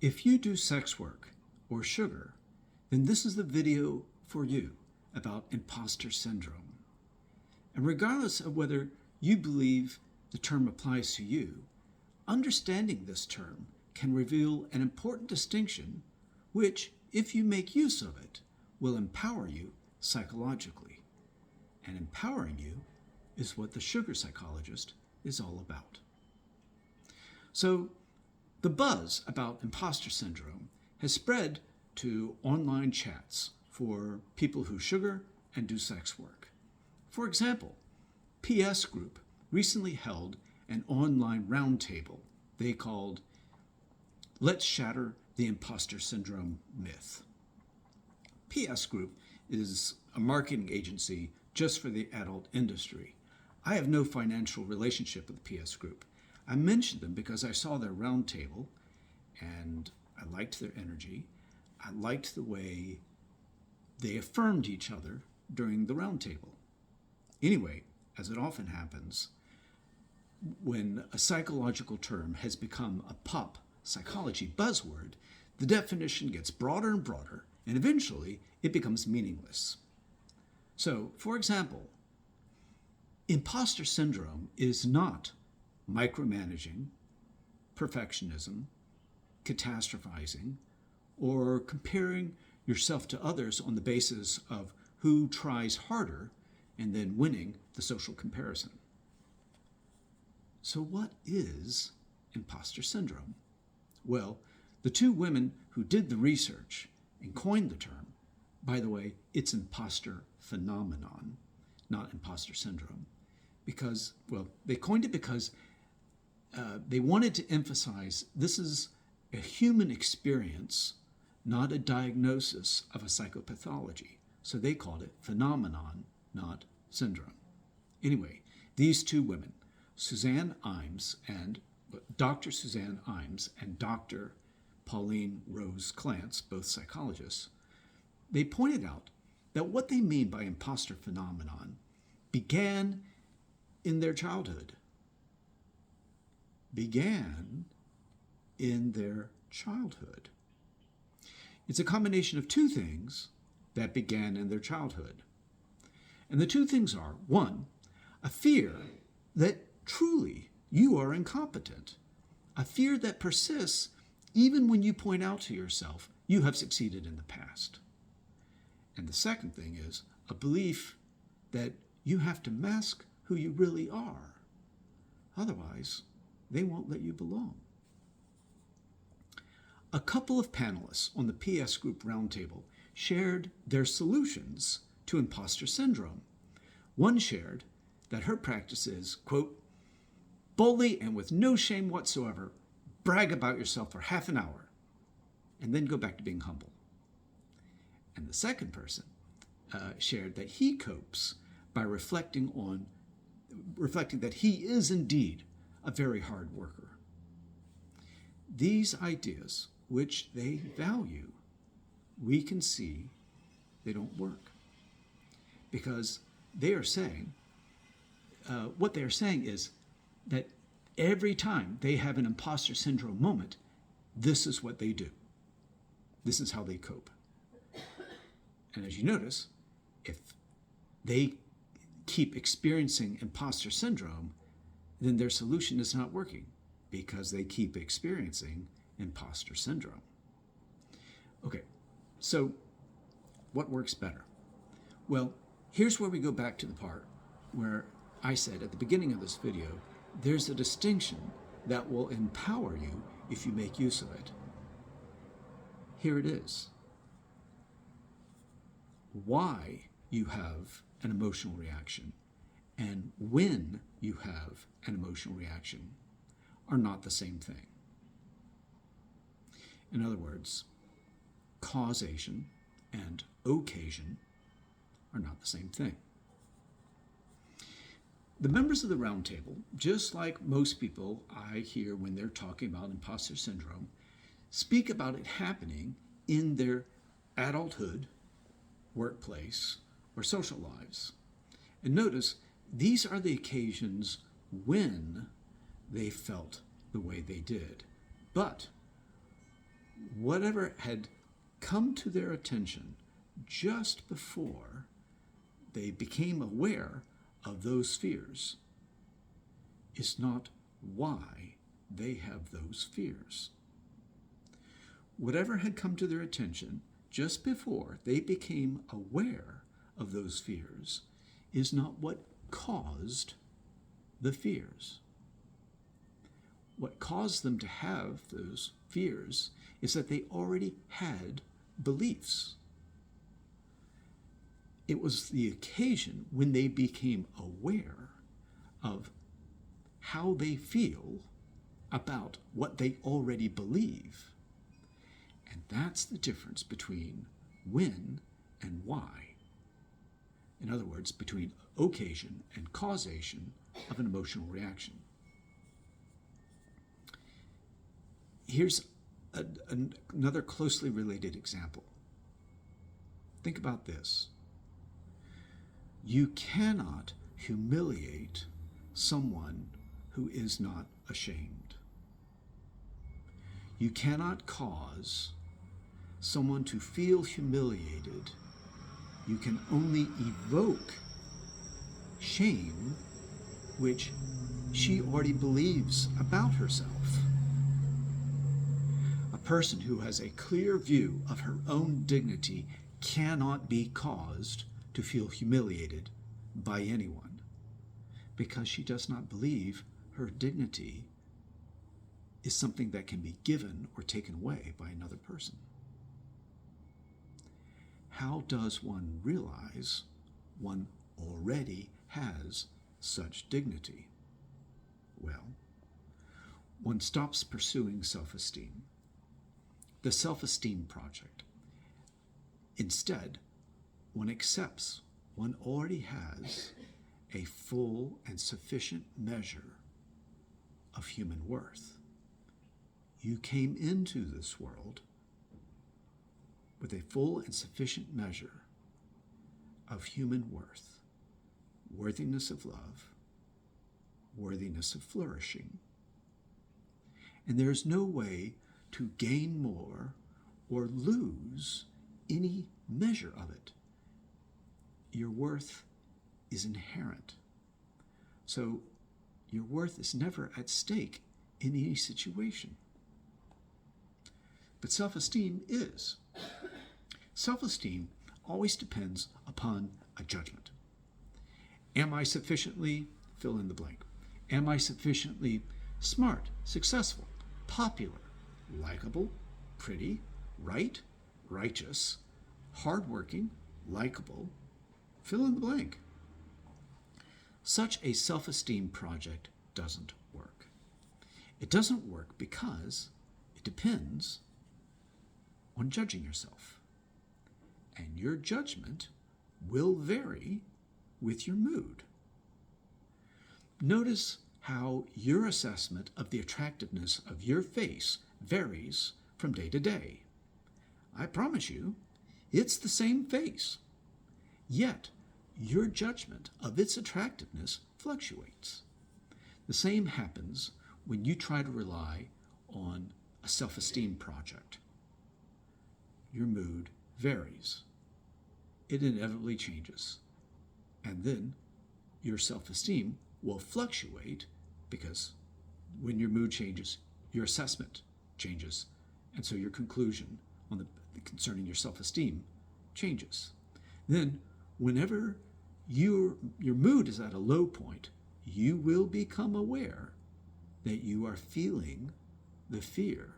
If you do sex work or sugar, then this is the video for you about imposter syndrome. And regardless of whether you believe the term applies to you, understanding this term can reveal an important distinction which, if you make use of it, will empower you psychologically. And empowering you is what the Sugar Psychologist is all about. So, the buzz about imposter syndrome has spread to online chats for people who sugar and do sex work. For example, PS Group recently held an online roundtable they called Let's Shatter the Imposter Syndrome Myth. PS Group is a marketing agency just for the adult industry. I have no financial relationship with PS Group. I mentioned them because I saw their roundtable and I liked their energy. I liked the way they affirmed each other during the roundtable. Anyway, as it often happens, when a psychological term has become a pop psychology buzzword, the definition gets broader and broader, and eventually it becomes meaningless. So, for example, imposter syndrome is not micromanaging, perfectionism, catastrophizing, or comparing yourself to others on the basis of who tries harder and then winning the social comparison. So what is imposter syndrome? Well, the two women who did the research and coined the term, by the way, it's imposter phenomenon, not imposter syndrome, because, well, they coined it because they wanted to emphasize this is a human experience, not a diagnosis of a psychopathology. So they called it phenomenon, not syndrome. Anyway, these two women, Dr. Suzanne Imes and Dr. Pauline Rose Clance, both psychologists, they pointed out that what they mean by imposter phenomenon began in their childhood. It's a combination of two things that began in their childhood. And the two things are, one, a fear that truly you are incompetent, a fear that persists even when you point out to yourself you have succeeded in the past. And the second thing is a belief that you have to mask who you really are. Otherwise, they won't let you belong. A couple of panelists on the PS Group Roundtable shared their solutions to imposter syndrome. One shared that her practice is, quote, boldly and with no shame whatsoever, brag about yourself for half an hour, and then go back to being humble. And the second person shared that he copes by reflecting that he is indeed a very hard worker. These ideas, which they value, we can see they don't work. Because they are saying, what they are saying is that every time they have an imposter syndrome moment, this is what they do. This is how they cope. And as you notice, if they keep experiencing imposter syndrome, then their solution is not working because they keep experiencing imposter syndrome. Okay, so what works better? Well, here's where we go back to the part where I said at the beginning of this video, there's a distinction that will empower you if you make use of it. Here it is. Why you have an emotional reaction and when you have an emotional reaction are not the same thing. In other words, causation and occasion are not the same thing. The members of the roundtable, just like most people I hear when they're talking about imposter syndrome, speak about it happening in their adulthood, workplace, or social lives. And notice, these are the occasions when they felt the way they did. But whatever had come to their attention just before they became aware of those fears is not why they have those fears. Whatever had come to their attention just before they became aware of those fears is not what caused the fears. What caused them to have those fears is that they already had beliefs. It was the occasion when they became aware of how they feel about what they already believe. And that's the difference between when and why. In other words, between occasion and causation of an emotional reaction. Here's another closely related example. Think about this. You cannot humiliate someone who is not ashamed. You cannot cause someone to feel humiliated. You can only evoke shame, which she already believes about herself. A person who has a clear view of her own dignity cannot be caused to feel humiliated by anyone because she does not believe her dignity is something that can be given or taken away by another person. How does one realize one already has such dignity? Well, one stops pursuing self-esteem, the self-esteem project. Instead, one accepts one already has a full and sufficient measure of human worth. You came into this world with a full and sufficient measure of human worth, worthiness of love, worthiness of flourishing. And there is no way to gain more or lose any measure of it. Your worth is inherent. So your worth is never at stake in any situation. But self-esteem is. Self-esteem always depends upon a judgment. Am I sufficiently, fill in the blank? Am I sufficiently smart, successful, popular, likable, pretty, right, righteous, hardworking, likable, fill in the blank? Such a self-esteem project doesn't work. It doesn't work because it depends on judging yourself. And your judgment will vary with your mood. Notice how your assessment of the attractiveness of your face varies from day to day. I promise you, it's the same face. Yet, your judgment of its attractiveness fluctuates. The same happens when you try to rely on a self-esteem project. Your mood varies. It inevitably changes. And then your self-esteem will fluctuate because when your mood changes, your assessment changes. And so your conclusion on concerning your self-esteem changes. Then whenever your mood is at a low point, you will become aware that you are feeling the fear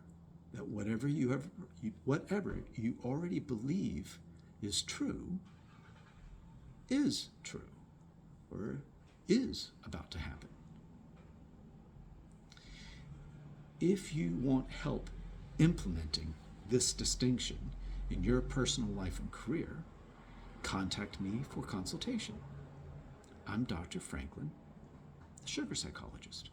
that whatever you already believe is true or is about to happen. If you want help implementing this distinction in your personal life and career, contact me for consultation. I'm Dr. Franklin, the Sugar Psychologist.